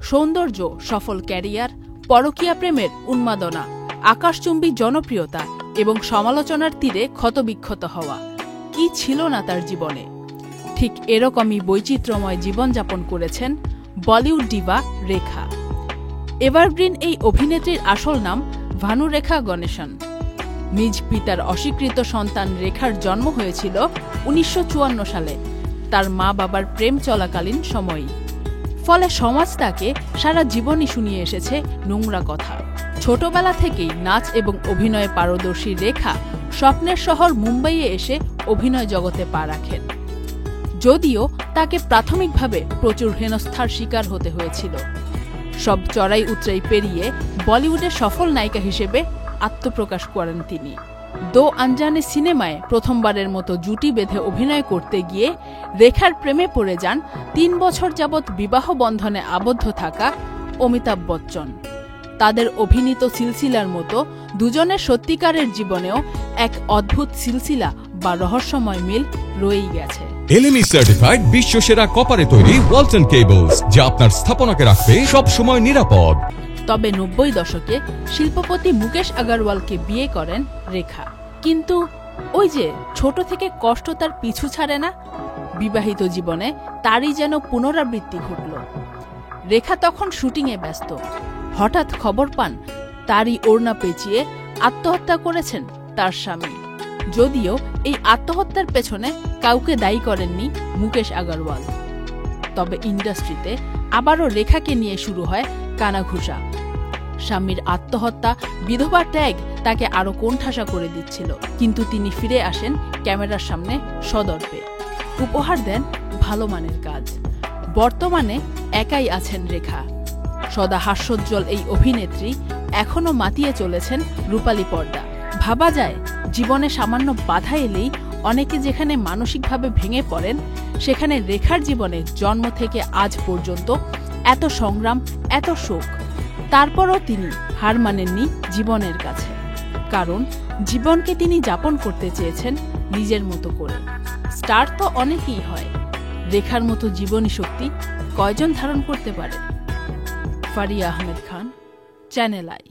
সৌন্দর্য, সফল ক্যারিয়ার, পরকীয়া প্রেমের উন্মাদনা, আকাশচুম্বী জনপ্রিয়তা এবং সমালোচনার তীরে ক্ষতবিক্ষত হওয়া, কি ছিল না তার জীবনে। ঠিক এরকমই বৈচিত্র্যময় জীবনযাপন করেছেন বলিউড ডিভা রেখা। এভারগ্রিন এই অভিনেত্রীর আসল নাম ভানুরেখা গণেশন। নিজ পিতার অস্বীকৃত সন্তান রেখার জন্ম হয়েছিল 1954 সালে, তার মা বাবার প্রেম চলাকালীন সময়েই। ফলে সমাজ তাকে সারা জীবনই শুনিয়ে এসেছে নোংরা কথা। ছোটবেলা থেকেই নাচ এবং অভিনয়ে পারদর্শী রেখা স্বপ্নের শহর মুম্বাইয়ে এসে অভিনয় জগতে পা রাখেন, যদিও তাকে প্রাথমিকভাবে প্রচুর হেনস্থার শিকার হতে হয়েছিল। সব চড়াই উতরাই পেরিয়ে বলিউডের সফল নায়িকা হিসেবে আত্মপ্রকাশ করেন তিনি। দো আনজানে সিনেমায় প্রথমবারের মতো জুটি বেঁধে অভিনয় করতে গিয়ে রেখার প্রেমে পড়ে যান 3 বছর যাবৎ বিবাহ বন্ধনে আবদ্ধ থাকা অমিতাভ বচ্চন। তাদের অভিনীত সিলসিলার মতো দুজনের সত্যিকারের জীবনেও এক অদ্ভুত সিলসিলা বা রহস্যময় মিল রয়েই গেছে। এলএমই সার্টিফাইড বিশ্বসেরা কপারে তৈরি ওয়ালটন কেবলস, যা আপনার স্থাপনাকে রাখবে সব সময় নিরাপদ। তবে 90 দশকে শিল্পপতি মুকেশ আগরওয়ালকে বিয়ে করেন রেখা। কিন্তু ওই যে ছোট থেকে কষ্ট তার পিছু ছাড়ে না, বিবাহিত জীবনে তারই যেন পুনরাবৃত্তি ঘটল। রেখা তখন শুটিংয়ে ব্যস্ত। হঠাৎ খবর পান তারই ওড়না পেঁচিয়ে আত্মহত্যা করেছেন তার স্বামী। যদিও এই আত্মহত্যার পেছনে কাউকে দায়ী করেননি মুকেশ আগরওয়াল। তবে ইন্ডাস্ট্রিতে আবারও রেখাকে নিয়ে শুরু হয় কানাঘুষা। স্বামীর আত্মহত্যা, বিধবা ট্যাগ তাকে আরো কোণঠাসা করে দিচ্ছিল, কিন্তু তিনি ফিরে আসেন ক্যামেরার সামনে সদর্পে, উপহার দেন ভালো মানের কাজ। বর্তমানে একাই আছেন রেখা। সদা হাস্যোজ্জ্বল এই অভিনেত্রী এখনো মাতিয়ে চলেছেন রূপালী পর্দা। ভাবা যায় জীবনে সামান্য বাধা এলেই অনেকে যেখানে মানসিকভাবে ভেঙে পড়েন, সেখানে রেখার জীবনে জন্ম থেকে আজ পর্যন্ত এত সংগ্রাম, এত শোক। তারপরও তিনি হার মানেননি জীবনের কাছে, কারণ জীবনকে তিনি যাপন করতে চেয়েছেন নিজের মতো করে। স্টার তো অনেকেই হয়, রেখার মতো জীবনী শক্তি কয়জন ধারণ করতে পারে? Faria Ahmed Khan, channel I.